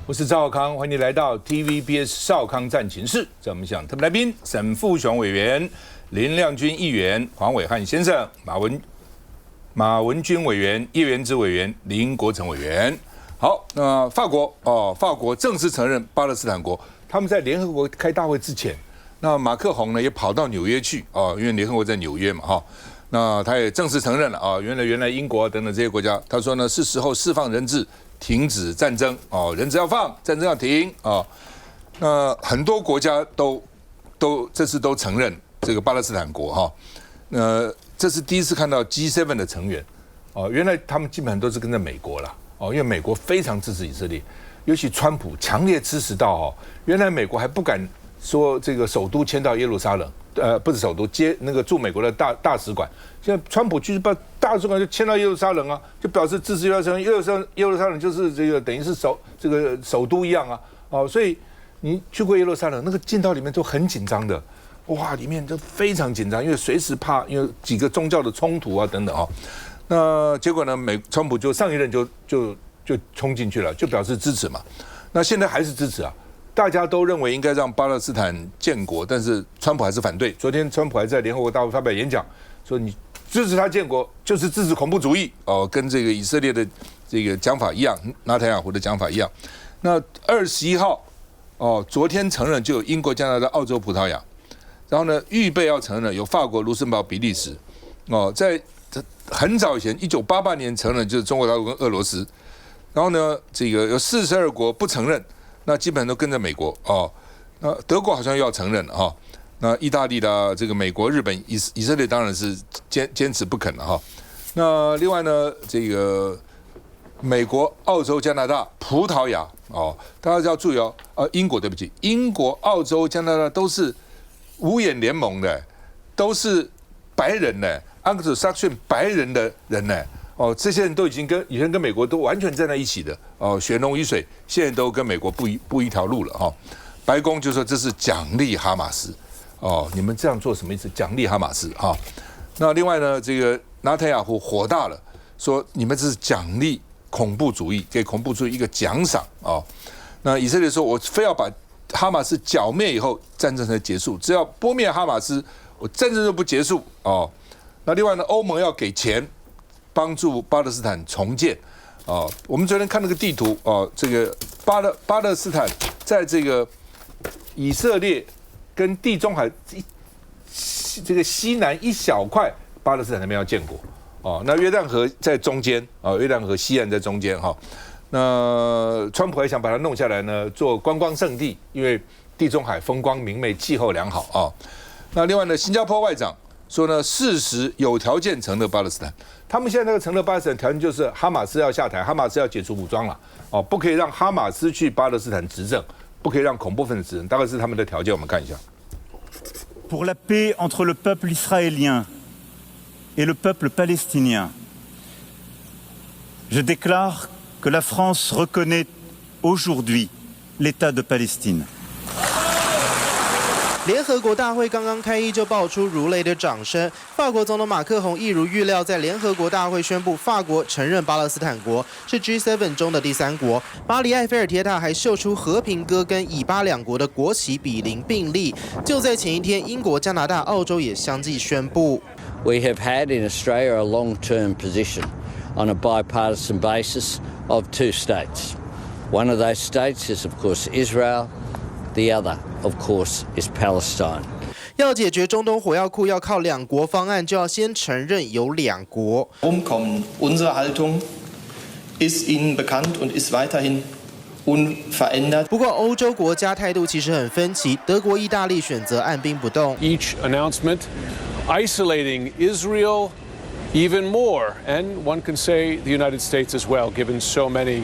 我是赵少康，欢迎你来到 TVBS 少康战情室。在我们想特别来宾，沈富雄委员、林亮君议员、黄伟汉先生、马文君委员、叶元之委员、林国成委员。好，那法国正式承认巴勒斯坦国。他们在联合国开大会之前，那马克宏呢也跑到纽约去因为联合国在纽约嘛哈。那他也正式承认了原来英国等等这些国家，他说呢是时候释放人质。停止战争人质要放，战争要停那很多国家都这次都承认这个巴勒斯坦国这是第一次看到 G7 的成员原来他们基本上都是跟着美国啦因为美国非常支持以色列，尤其川普强烈支持到原来美国还不敢说这个首都迁到耶路撒冷，不是首都，接那个驻美国的大使馆。现在川普就是把大使馆就迁到耶路撒冷就表示支持耶路撒冷。耶路撒冷就是这个等于是首都一样所以你去过耶路撒冷，那个进到里面都很紧张的，哇，里面都非常紧张，因为随时怕因为几个宗教的冲突等等那结果呢，川普就上一任就冲进去了，就表示支持嘛。那现在还是支持大家都认为应该让巴勒斯坦建国，但是川普还是反对。昨天川普还在联合国大会发表演讲，说你支持他建国就是支持恐怖主义跟这个以色列的这个讲法一样，纳坦雅胡的讲法一样。那21号昨天承认就有英国、加拿大、澳洲、葡萄牙，然后呢预备要承认有法国、卢森堡、比利时在很早以前1988年承认就是中国大陆跟俄罗斯，然后呢这个有42国不承认。那基本上都跟着美国那德国好像又要承认了那意大利的这个美国、日本、以色列当然是坚持不肯了那另外呢，这个美国、澳洲、加拿大、葡萄牙大家要注意英国对不起，英国、澳洲、加拿大都是五眼联盟的，都是白人的，Anglo-Saxon 白人的人呢。这些人都以前跟美国都完全站在一起的血浓于水，现在都跟美国不一条路了白宫就说这是奖励哈马斯你们这样做什么意思？奖励哈马斯那另外呢，这个纳坦雅胡火大了，说你们这是奖励恐怖主义，给恐怖主义一个奖赏那以色列说，我非要把哈马斯剿灭以后，战争才结束。只要拨灭哈马斯，我战争就不结束那另外呢，欧盟要给钱。帮助巴勒斯坦重建我们昨天看那个地图这个巴勒斯坦在这个以色列跟地中海这个西南一小块，巴勒斯坦那边要建国那约旦河在中间约旦河西岸在中间那川普还想把它弄下来呢，做观光胜地，因为地中海风光明媚，气候良好那另外呢，新加坡外长说呢，事实有条件承认巴勒斯坦。他们现在那个承认巴勒斯坦条件就是哈马斯要下台，哈马斯要解除武装了不可以让哈马斯去巴勒斯坦执政，不可以让恐怖分子执政，大概是他们的条件。我们看一下。Pour la paix entre le peuple israélien et le peuple palestinien, je déclare que la France reconnaît aujourd'hui l'État de Palestine.联合国大会刚刚开议就爆出如雷的掌声。法国总统马克宏一如预料，在联合国大会宣布法国承认巴勒斯坦国，是 G7 中的第3国。巴黎埃菲尔铁塔还秀出和平鸽跟以巴两国的国旗比邻并立。就在前一天，英国、加拿大、澳洲也相继宣布。We have had in Australia a long-term position on a bipartisan basis of 2 states. One of those states is, of course, Israel.The other, of course, is Palestine. 要解决中东火药库，要靠2国方案，就要先承认有2国。Umkommen. Unsere Haltung ist Ihnen bekannt und ist weiterhin unverändert. 不过，欧洲国家态度其实很分歧，德国、意大利选择按兵不动。Each announcement isolating Israel.Even more, and one can say the United States as well, given so many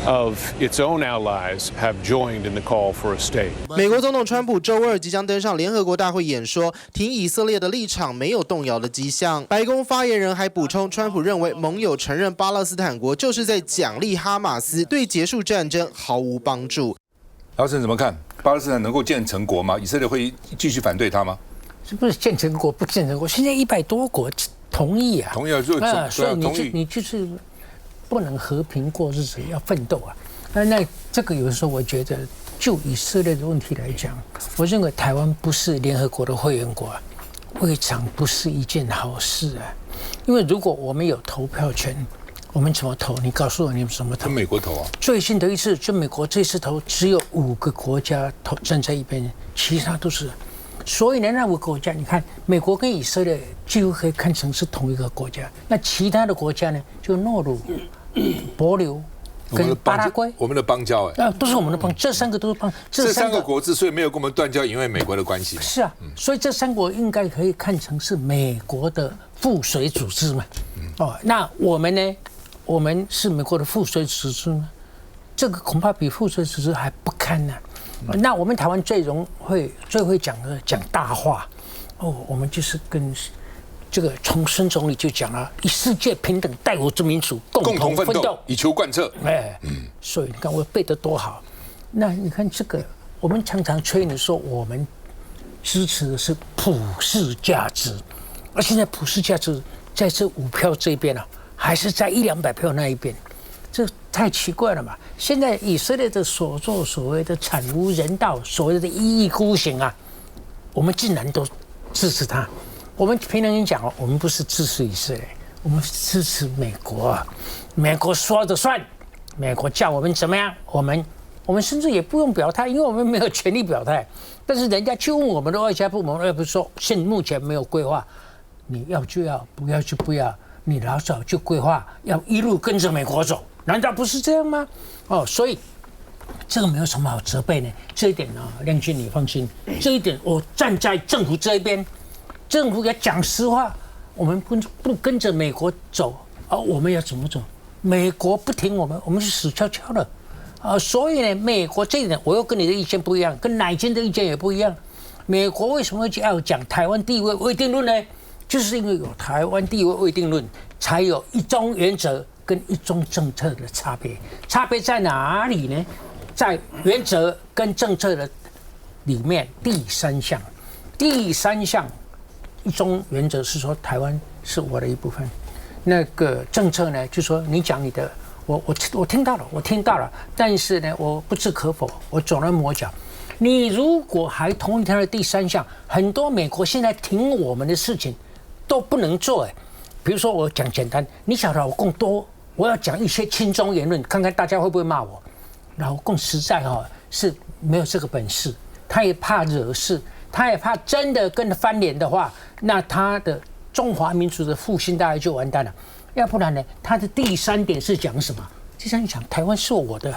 of its own allies have joined in the call for a state. 美国总统川普周二即将登上联合国大会演说，挺以色列的立场没有动摇的迹象。白宫发言人还补充，川普认为盟友承认巴勒斯坦国就是在奖励哈马斯，对结束战争毫无帮助。老沈怎么看？巴勒斯坦能够建成国吗？以色列会继续反对他吗？是不是建成国不建成国？现在100多国同意啊，同意啊，所以你就是不能和平过日子，要奋斗啊。那这个有时候我觉得，就以色列的问题来讲，我认为台湾不是联合国的会员国，未尝不是一件好事啊。因为如果我们有投票权，我们怎么投？你告诉我，你们怎么投？跟美国投啊。最新的一次，就美国这次投，只有5个国家站在一边，其他都是。所以呢，那5个国家，你看，美国跟以色列几乎可以看成是同一个国家。那其他的国家呢，就诺鲁、帛琉跟巴拉圭，我们的邦交都是我们的邦，这3个都是邦。这3个国之所以没有跟我们断交，因为美国的关系嘛。是啊，所以这3国应该可以看成是美国的附属组织嘛。那我们呢？我们是美国的附属组织吗？这个恐怕比附属组织还不堪呢。那我们台湾最会讲大话，我们就是跟这个从孙总理就讲了，以世界平等、带我之民主共同奋斗，以求贯彻。所以你看我背得多好。那你看这个，我们常常吹你说我们支持的是普世价值，而现在普世价值在这5票这边啊，还是在100-200票那一边，这太奇怪了嘛！现在以色列的所作所为的惨无人道，所谓的一意孤行啊，我们竟然都支持他。我们平常人讲我们不是支持以色列，我们支持美国啊，美国说了算，美国叫我们怎么样，我们甚至也不用表态，因为我们没有权利表态。但是人家去问我们的外交部，我们外交部说现目前没有规划，你要就要，不要就不要。你老早就规划要一路跟着美国走，难道不是这样吗？所以这个没有什么好责备呢。这一点呢，亮君你放心，这一点我站在政府这一边，政府要讲实话，我们不跟着美国走，我们要怎么走？美国不听我们是死翘翘的。所以呢，美国这一点我又跟你的意见不一样，跟乃金的意见也不一样。美国为什么要讲台湾地位未定论呢？就是因为有台湾地位未定论，才有一中原则跟一中政策的差别。差别在哪里呢？在原则跟政策的里面第3项。第3项，一中原则是说台湾是我的一部分。那个政策呢，就说你讲你的，我听到了，但是呢，我不置可否，我走了抹角。你如果还同意他的第3项，很多美国现在挺我们的事情都不能做。比如说我讲简单，你想老共多，我要讲一些亲中言论，看看大家会不会骂我。老共实在是没有这个本事，他也怕惹事，他也怕真的跟他翻脸的话，那他的中华民族的复兴大概就完蛋了。要不然呢，他的第3点是讲什么？第3点讲台湾是我的，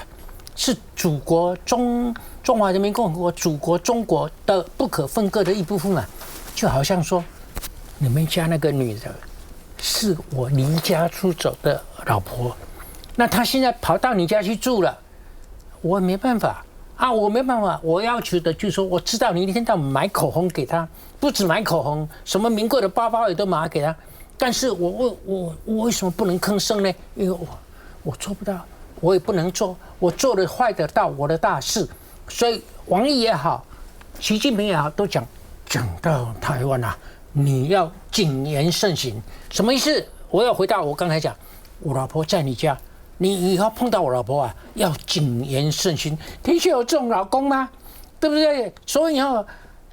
是祖国中华人民共和国祖国中国的不可分割的一部分啊，就好像说你们家那个女的是我离家出走的老婆，那她现在跑到你家去住了，我没办法，我要求的就是说，我知道你一天到晚买口红给她，不止买口红，什么名贵的包包也都买给她，但是我为什么不能吭声呢？因为我做不到，我也不能做，我做了坏得到我的大事。所以王毅也好，习近平也好，都讲到台湾啊，你要谨言慎行。什么意思？我要回答我刚才讲，我老婆在你家，你以后碰到我老婆啊，要谨言慎行。的确有这种老公吗？对不对？所以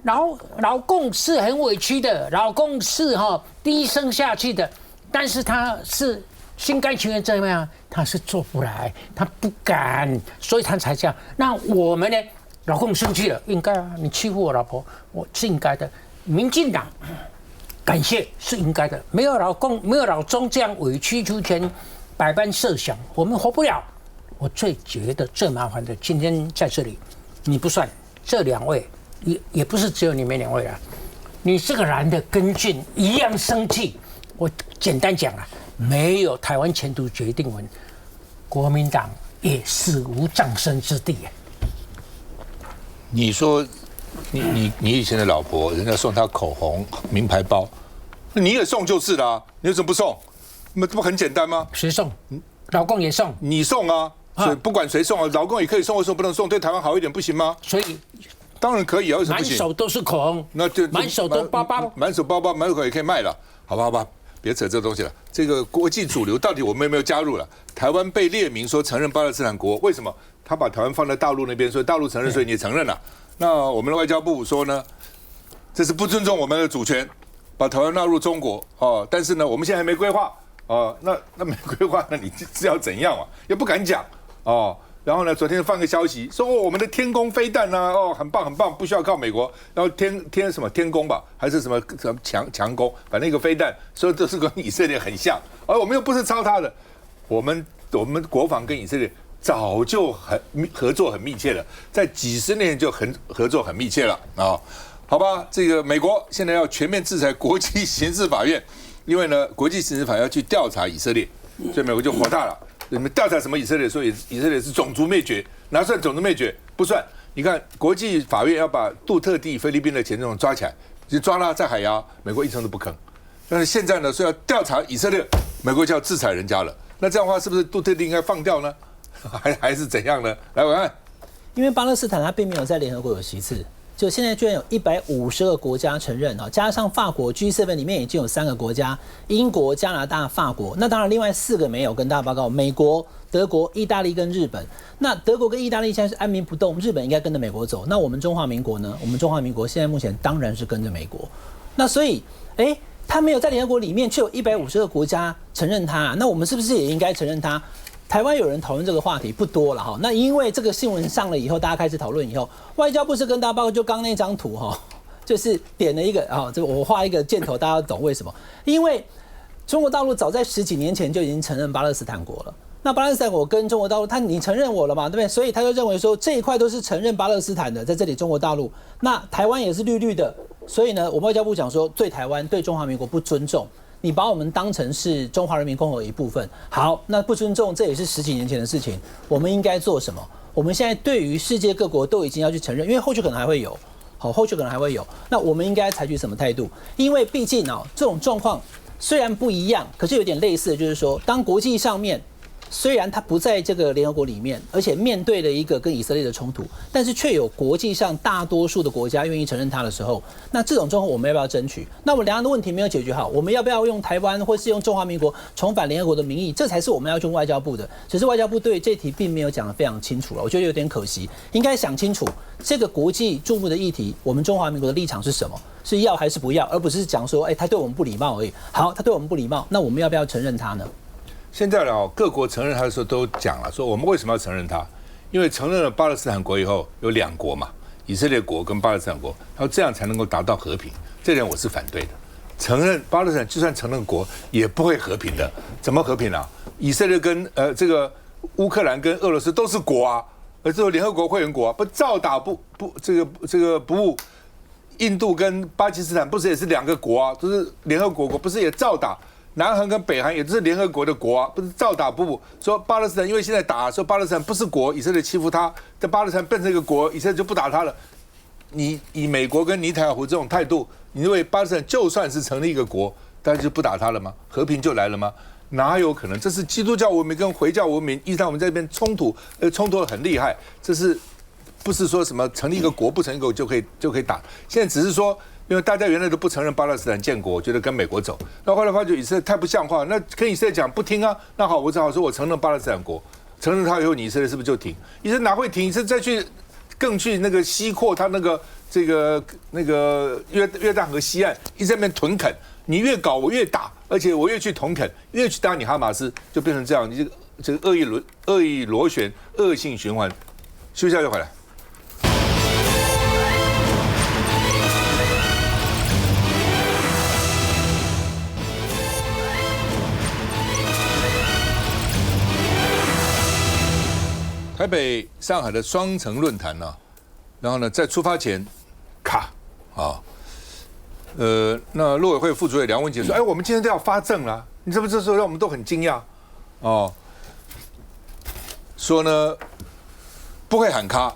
老公是很委屈的，老公是低声下气的，但是他是心甘情愿这样，他是做不来，他不敢，所以他才这样。那我们呢？老公生气了，应该啊，你欺负我老婆，我是应该的。民进党感谢是应该的，没有老中这样委曲求全、百般设想，我们活不了。我觉得最麻烦的，今天在这里，你不算，这2位也不是只有你们2位啊，你这个男的跟俊一样生气。我简单讲了，没有台湾前途决定文，国民党也死无葬身之地。你说你以前的老婆，人家送她口红、名牌包，你也送就是啦，你为什么不送？那不很简单吗？谁送？老公也送，你送啊，所以不管谁送啊，老公也可以送，为什么不能送？对台湾好一点不行吗？所以当然可以啊，为什么不行？满手都是口红，那就满手都包包，满手包包，满手也可以卖了，好吧，别扯这东西了。这个国际主流到底我们有没有加入了？台湾被列名说承认巴勒斯坦国，为什么？他把台湾放在大陆那边，所以大陆承认，所以你也承认了。那我们的外交部说呢，这是不尊重我们的主权，把台湾纳入中国哦。但是呢，我们现在还没规划哦，那没规划，那你是要怎样啊？也不敢讲哦。然后呢，昨天放个消息说，我们的天宫飞弹呢，很棒很棒，不需要靠美国。然后什么天宫吧，还是什么强攻，反正一个飞弹，说这是跟以色列很像，而我们又不是抄他的，我们国防跟以色列早就合作很密切了，在几十年就合作很密切了啊。好吧，这个美国现在要全面制裁国际刑事法院，因为呢，国际刑事法要去调查以色列，所以美国就火大了。你们调查什么以色列？说以色列是种族灭绝，哪算种族灭绝？不算。你看国际法院要把杜特地菲律宾的前总统抓起来，就抓他在海牙，美国一声都不吭。但是现在呢，说要调查以色列，美国就要制裁人家了。那这样的话，是不是杜特地应该放掉呢？还是怎样呢？来，我看，因为巴勒斯坦它并没有在联合国有席次。就现在居然有150个国家承认，加上法国 G7 里面已经有3个国家，英国、加拿大、法国。那当然另外4个没有，跟大家报告，美国、德国、意大利跟日本。那德国跟意大利现在是安民不动，日本应该跟着美国走。那我们中华民国呢？我们中华民国现在目前当然是跟着美国。那所以，他没有在联合国里面，却有150个国家承认他，那我们是不是也应该承认他？台湾有人讨论这个话题不多了哈，那因为这个新闻上了以后，大家开始讨论以后，外交部是跟大家报告，就刚那张图哈，就是点了一个这个我画一个箭头，大家懂为什么？因为中国大陆早在10几年前就已经承认巴勒斯坦国了。那巴勒斯坦国跟中国大陆，你承认我了嘛，对不对？所以他就认为说这一块都是承认巴勒斯坦的，在这里中国大陆，那台湾也是绿绿的，所以呢，我们外交部讲说对台湾、对中华民国不尊重。你把我们当成是中华人民共和国一部分，好，那不尊重这也是10几年前的事情，我们应该做什么？我们现在对于世界各国都已经要去承认，因为后续可能还会有，后续可能还会有，那我们应该采取什么态度？因为毕竟这种状况虽然不一样，可是有点类似的，就是说，当国际上面虽然它不在这个联合国里面，而且面对了一个跟以色列的冲突，但是却有国际上大多数的国家愿意承认它的时候，那这种状况我们要不要争取？那我们两岸的问题没有解决好，我们要不要用台湾或是用中华民国重返联合国的名义？这才是我们要去问外交部的。只是外交部对这题并没有讲得非常清楚了，我觉得有点可惜，应该想清楚这个国际注目的议题，我们中华民国的立场是什么？是要还是不要？而不是讲说，他对我们不礼貌而已。好，他对我们不礼貌，那我们要不要承认他呢？现在呢，各国承认他的时候都讲了，说我们为什么要承认他？因为承认了巴勒斯坦国以后，有2国嘛，以色列国跟巴勒斯坦国，然后这样才能够达到和平。这点我是反对的。承认巴勒斯坦就算承认国，也不会和平的。怎么和平啊？以色列跟这个乌克兰跟俄罗斯都是国啊，而这个联合国会员国啊，不照打这个不误。印度跟巴基斯坦不是也是2个国啊，都是联合国，不是也照打？南韩跟北韩也是联合国的国啊，不是照打不误。说巴勒斯坦因为现在打，说巴勒斯坦不是国，以色列欺负他，在巴勒斯坦变成一个国，以色列就不打他了。你以美国跟尼坦雅胡这种态度，你认为巴勒斯坦就算是成立一个国，大家就不打他了吗？和平就来了吗？哪有可能？这是基督教文明跟回教文明，伊斯兰文明在这边冲突得很厉害。这是不是说什么成立一个国不成立一个国就可以打？现在只是说。因为大家原来都不承认巴勒斯坦建国，觉得跟美国走，那后来发觉以色列太不像话，那跟以色列讲不听啊，那好，我只好说我承认巴勒斯坦国，承认他以后，你以色列是不是就停？以色列哪会停？以色列再去更去那个西扩他那个约旦河西岸，一直在那边屯垦，你越搞我越打，而且我越去屯垦，越去打你哈马斯，就变成这样，你这个恶意螺旋、恶性循环。休息一下就回来。台北、上海的双城论坛呢，然后呢，在出发前，那陆委会副主委梁文杰说：“我们今天都要发证了，你知不知道？让我们都很惊讶哦。说呢，不会喊卡，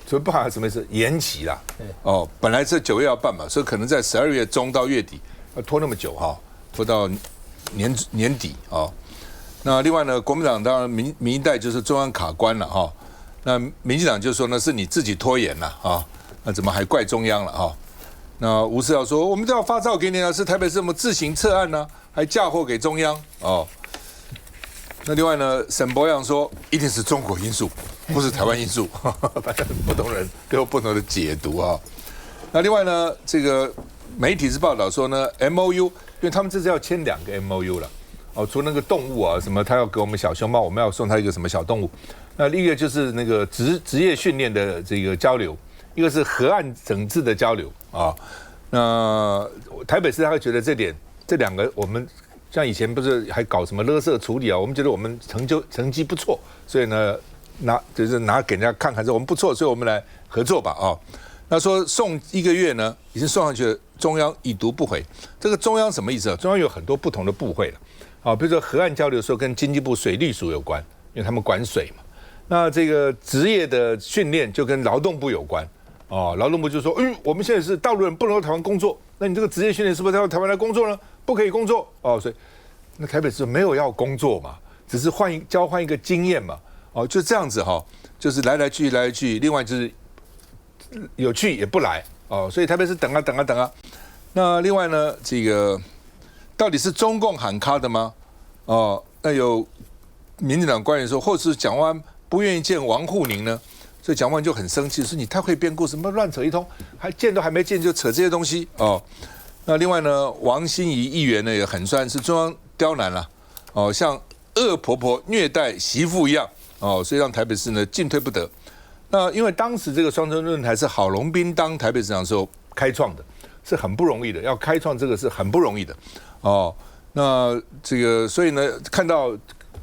所以不喊什么意思？延期啦。哦，本来是9月要办嘛，所以可能在12月中到月底，要拖那么久哈，拖到年底啊。”那另外呢，国民党当然民意代就是中央卡关了哈，那民进党就说呢是你自己拖延了啊，那怎么还怪中央了哈？那吴思瑶说我们都要发照给你啊，是台北市怎么自行撤案呢？还嫁祸给中央哦。那另外呢，沈伯洋说一定是中国因素不是台湾因素，反正不同人都有不同的解读啊。那另外呢，这个媒体是报道说呢 ，MOU， 因为他们这次要签2个 MOU 了，哦，除了那个动物啊什么，他要给我们小熊猫，我们要送他一个什么小动物。那另一个就是那个职业训练的这个交流，一个是河岸整治的交流啊。那台北市他会觉得这2个我们像以前不是还搞什么垃圾处理啊，我们觉得我们成绩不错，所以呢拿给人家看看说我们不错，所以我们来合作吧啊。那说送1个月呢，已经送上去了，中央已读不回。这个中央什么意思啊？中央有很多不同的部会了啊，比如说河岸交流的时候跟经济部水利署有关，因为他们管水嘛。那这个职业的训练就跟劳动部有关哦，劳动部就说，我们现在是大陆人不能到台湾工作，那你这个职业训练是不是到台湾来工作呢？不可以工作哦，所以那台北市没有要工作嘛，只是交换一个经验嘛，哦，就这样子哈，就是来来去，另外就是有去也不来哦，所以台北市等啊。那另外呢，这个到底是中共喊卡的吗？哦，那有民进党官员说，或是蒋万安不愿意见王沪宁呢，所以蒋万安就很生气，说你太会编故事，乱扯一通，还见都还没见就扯这些东西哦。那另外呢，王心怡议员呢也很酸，是中央刁难了哦，像恶婆婆虐待媳妇一样哦，所以让台北市呢进退不得。那因为当时这个双城论坛是郝龙斌当台北市长的时候开创的，是很不容易的，要开创这个是很不容易的哦。那这个所以呢，看到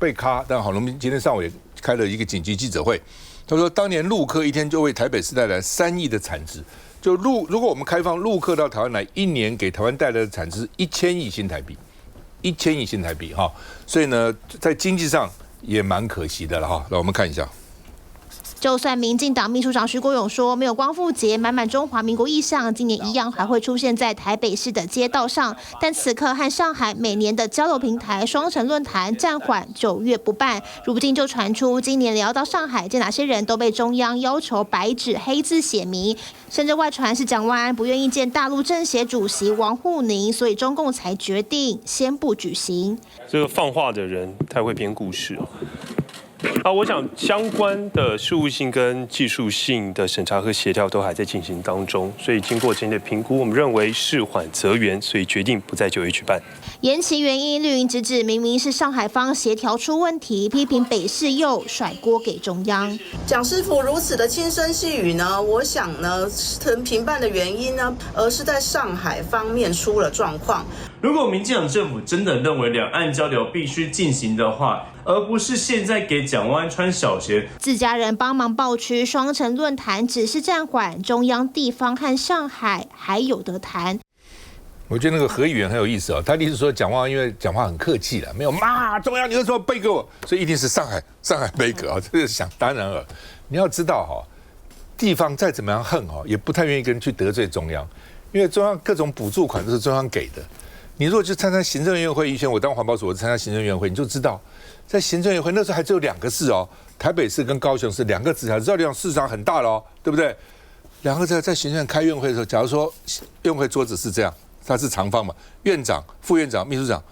被卡，但郝龙斌今天上午也开了一个紧急记者会，他说当年陆客一天就为台北市带来3亿的产值，就如果我们开放陆客到台湾来，1年给台湾带来的产值1000亿新台币，1000亿新台币哈，所以呢，在经济上也蛮可惜的了哈。来我们看一下。就算民进党秘书长徐国勇说没有光复节满满中华民国意象，今年一样还会出现在台北市的街道上，但此刻和上海每年的交流平台双城论坛暂缓9月不办，如今就传出今年聊到上海见哪些人都被中央要求白纸黑字写明，甚至外传是蒋万安不愿意见大陆政协主席王沪宁，所以中共才决定先不举行。这个放话的人太会编故事哦。我想相关的事务性跟技术性的审查和协调都还在进行当中，所以经过今天的评估，我们认为事缓则圆，所以决定不在9月举办。延期原因，绿营直指明明是上海方协调出问题，批评北市又甩锅给中央。蒋师傅如此的轻声细语呢，我想呢，停办的原因呢，而是在上海方面出了状况。如果民进党政府真的认为两岸交流必须进行的话，而不是现在给蒋万安穿小鞋，自家人帮忙爆区双城论坛只是暂缓，中央地方和上海还有得谈。我觉得那个何议员很有意思哦，他的意思说蒋万安因为讲话很客气了，没有骂中央，你为什么背给我？所以一定是上海背给啊，这个想当然了。你要知道哈，地方再怎么样恨哈，也不太愿意跟人去得罪中央，因为中央各种补助款都是中央给的。你如果去参加行政院会，以前我当环保署，我参加行政院会，你就知道，在行政院会那时候还只有2个市哦，台北市跟高雄市2个直辖市，照理讲市场很大了哦，对不对？2个在行政院开院会的时候，假如说院会桌子是这样，它是长方嘛，院长、副院长、秘书长，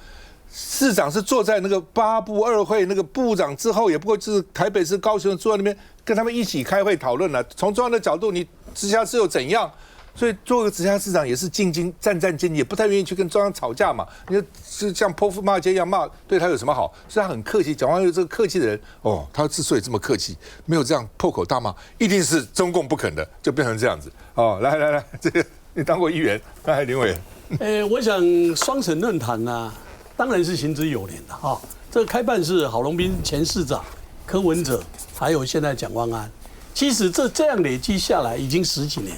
市长是坐在那个8部2会那个部长之后，也不过就是台北市、高雄坐在那边跟他们一起开会讨论了。从中央的角度，你直辖市又怎样？所以做个直辖市长也是战兢兢，也不太愿意去跟中央吵架嘛。你就是像泼妇骂街一样骂，对他有什么好？所以他很客气。蒋万安有这个客气的人哦，他之所以这么客气，没有这样破口大骂，一定是中共不肯的，就变成这样子哦。来，这个你当过议员，来林委员。我想双城论坛呢，当然是行之有年的哈。这个开办是郝龙斌前市长、柯文哲，还有现在蒋万安。其实这样累积下来已经10几年。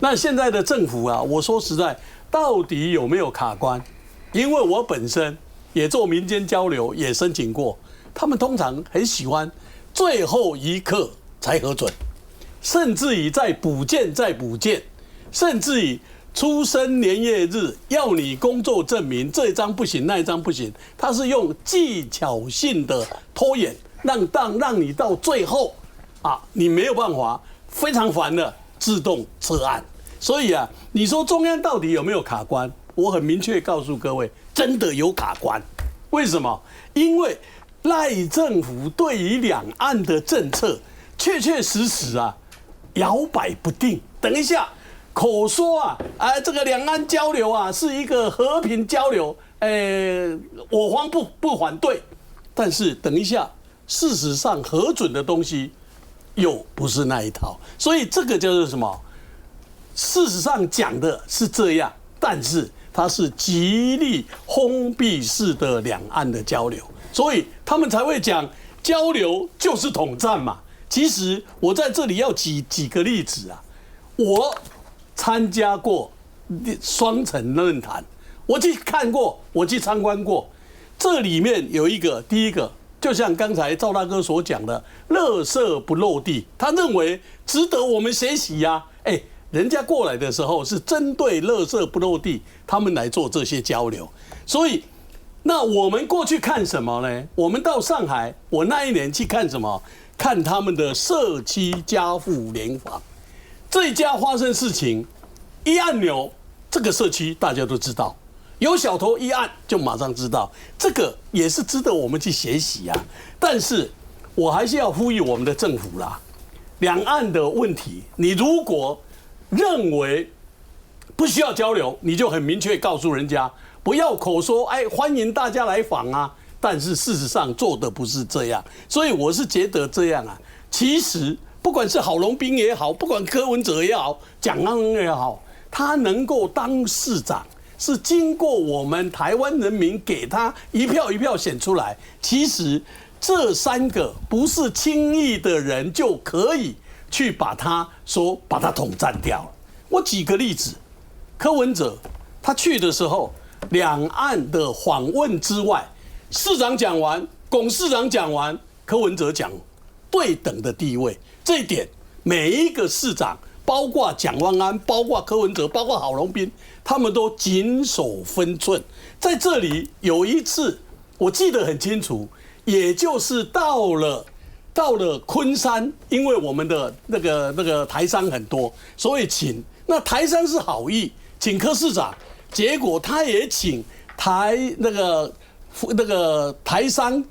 那现在的政府啊，我说实在，到底有没有卡关？因为我本身也做民间交流，也申请过，他们通常很喜欢最后一刻才核准，甚至于再补件，甚至于出生年月日要你工作证明，这一张不行，那一张不行，他是用技巧性的拖延，让你到最后啊，你没有办法，非常烦的自动撤案。所以啊，你说中央到底有没有卡关？我很明确告诉各位，真的有卡关。为什么？因为赖政府对于两岸的政策确确实实啊，摇摆不定。等一下口说啊，这个两岸交流啊是一个和平交流，我方不反对，但是等一下，事实上核准的东西又不是那一套，所以这个叫做什么？事实上讲的是这样，但是它是极力封闭式的两岸的交流，所以他们才会讲交流就是统战嘛。其实我在这里要举几个例子啊，我参加过双城论坛，我去看过，我去参观过，这里面有一个，第一个就像刚才赵大哥所讲的，垃圾不落地，他认为值得我们学习呀。人家过来的时候是针对垃圾不落地，他们来做这些交流。所以，那我们过去看什么呢？我们到上海，我那一年去看什么？看他们的社区家户联防。这一家发生事情，一按钮，这个社区大家都知道，有小偷一按就马上知道，这个也是值得我们去学习啊。但是我还是要呼吁我们的政府啦，两岸的问题，你如果认为不需要交流，你就很明确告诉人家，不要口说欢迎大家来访啊，但是事实上做的不是这样。所以我是觉得这样啊，其实不管是郝龙斌也好，不管柯文哲也好，蒋万安也好，他能够当市长，是经过我们台湾人民给他一票一票选出来。其实这三个不是轻易的人就可以去把他统战掉了。我举个例子，柯文哲他去的时候，两岸的访问之外，市长讲完，龚市长讲完，柯文哲讲对等的地位，这一点每一个市长，包括蒋万安，包括柯文哲，包括郝龙斌，他们都谨守分寸。在这里有一次我记得很清楚，也就是到了昆山，因为我们的那个台商很多，所以那台商是好意，请柯市长，结果他也请那个台商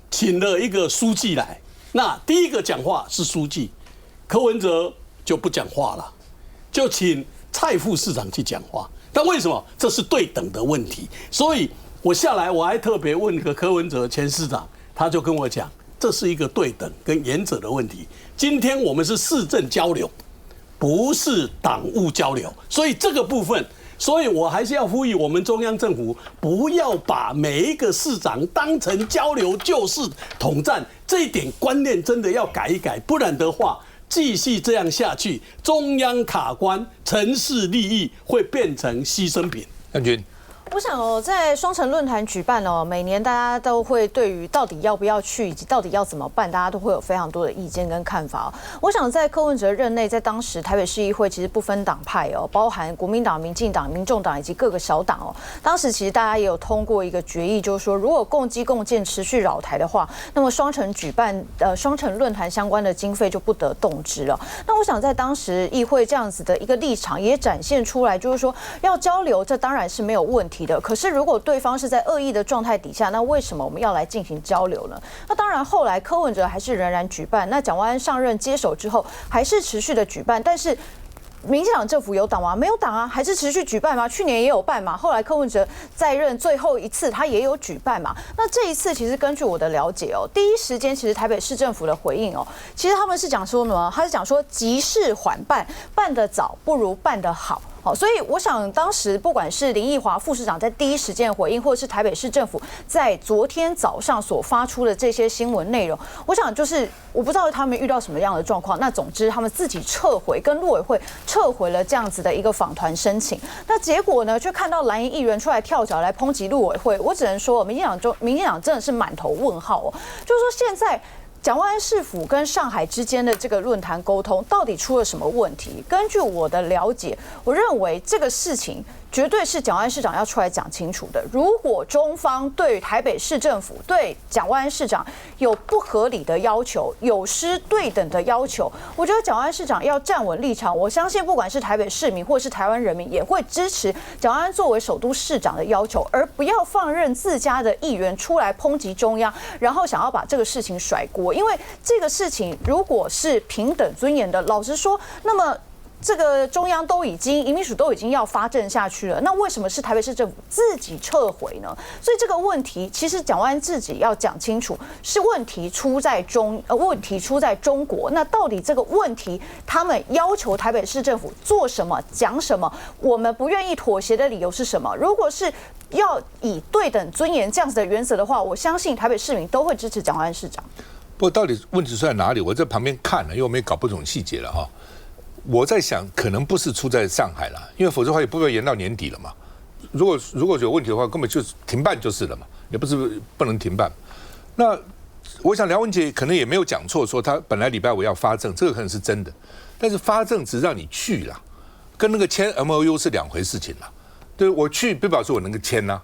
请了一个书记来。那第一个讲话是书记，柯文哲就不讲话了，就请蔡副市长去讲话。但为什么？这是对等的问题。所以我下来我还特别问个柯文哲前市长，他就跟我讲，这是一个对等跟原则的问题。今天我们是市政交流，不是党务交流，所以这个部分，所以我还是要呼吁我们中央政府，不要把每一个市长当成交流就是统战，这一点观念真的要改一改，不然的话，继续这样下去，中央卡关，城市利益会变成牺牲品。亮君。我想在双城论坛举办每年大家都会对于到底要不要去，以及到底要怎么办，大家都会有非常多的意见跟看法。我想在柯文哲任内，在当时台北市议会其实不分党派包含国民党、民进党、民众党以及各个小党当时其实大家也有通过一个决议，就是说如果共机共建持续扰台的话，那么双城举办双城论坛相关的经费就不得动支了。那我想在当时议会这样子的一个立场也展现出来，就是说要交流，这当然是没有问题。可是，如果对方是在恶意的状态底下，那为什么我们要来进行交流呢？那当然，后来柯文哲还是仍然举办。那蒋万安上任接手之后，还是持续的举办。但是，民进党政府有党吗？没有党啊，还是持续举办吗？去年也有办嘛。后来柯文哲在任最后一次，他也有举办嘛。那这一次，其实根据我的了解第一时间其实台北市政府的回应其实他们是讲说什么？他是讲说急事缓办，办得早不如办得好。所以我想，当时不管是林奕华副市长在第一时间回应，或者是台北市政府在昨天早上所发出的这些新闻内容，我想就是我不知道他们遇到什么样的状况。那总之，他们自己撤回，跟陆委会撤回了这样子的一个访团申请。那结果呢，却看到蓝营议员出来跳脚来抨击陆委会。我只能说，民进党真的是满头问号就是说现在。蒋万安市府跟上海之间的这个论坛沟通到底出了什么问题？根据我的了解，我认为这个事情绝对是蒋万安市长要出来讲清楚的。如果中方对台北市政府、对蒋万安市长有不合理的要求、有失对等的要求，我觉得蒋万安市长要站稳立场。我相信，不管是台北市民或是台湾人民，也会支持蒋万安作为首都市长的要求，而不要放任自家的议员出来抨击中央，然后想要把这个事情甩锅。因为这个事情如果是平等尊严的，老实说，那么这个中央移民署都已经要发证下去了，那为什么是台北市政府自己撤回呢？所以这个问题其实蒋万安自己要讲清楚，是问题出在中国。那到底这个问题，他们要求台北市政府做什么、讲什么？我们不愿意妥协的理由是什么？如果是要以对等尊严这样子的原则的话，我相信台北市民都会支持蒋万安市长。不过到底问题出在哪里？我在旁边看了，因为我们也搞不懂细节了哈。我在想，可能不是出在上海了，因为否则的话也不会延到年底了嘛。如果有问题的话，根本就是停办就是了嘛，也不是不能停办。那我想梁文杰可能也没有讲错，说他本来礼拜五要发证，这个可能是真的，但是发证只让你去啦，跟那个签 MOU 是两回事情啦。对，我去不表示我能够签啦。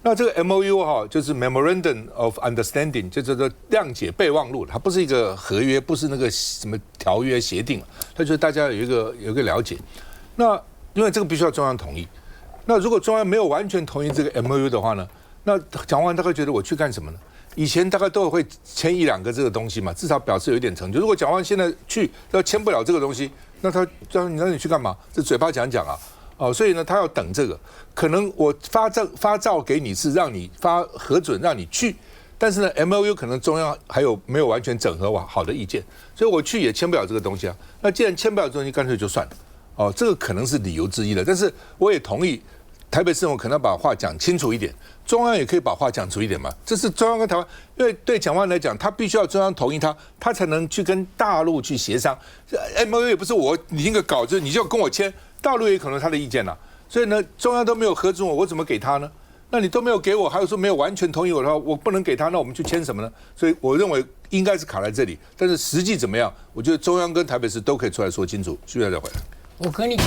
那这个 MOU 哈，就是 Memorandum of Understanding， 就叫做谅解备忘录，它不是一个合约，不是那个什么条约协定，它就是大家有一个了解。那因为这个必须要中央同意，那如果中央没有完全同意这个 MOU 的话呢，那蒋万安大概觉得我去干什么呢？以前大概都会签一两个这个东西嘛，至少表示有一点成就。如果蒋万安现在去要签不了这个东西，那他让你去干嘛？这嘴巴讲讲啊。所以呢，他要等这个，可能我发照给你是让你发核准让你去，但是呢 ，MOU 可能中央还有没有完全整合好的意见，所以我去也签不了这个东西啊。那既然签不了这个东西，干脆就算了。这个可能是理由之一了。但是我也同意，台北市政府可能要把话讲清楚一点，中央也可以把话讲出一点嘛。这是中央跟台湾，因为对蒋万安来讲，他必须要中央同意他才能去跟大陆去协商。MOU 也不是我拟定个稿子，你就跟我签。大陆也可能他的意见啦，所以呢，中央都没有核准我怎么给他呢？那你都没有给我，还有说没有完全同意我的话，我不能给他，那我们去签什么呢？所以我认为应该是卡在这里，但是实际怎么样，我觉得中央跟台北市都可以出来说清楚。需要再回来。我跟你讲。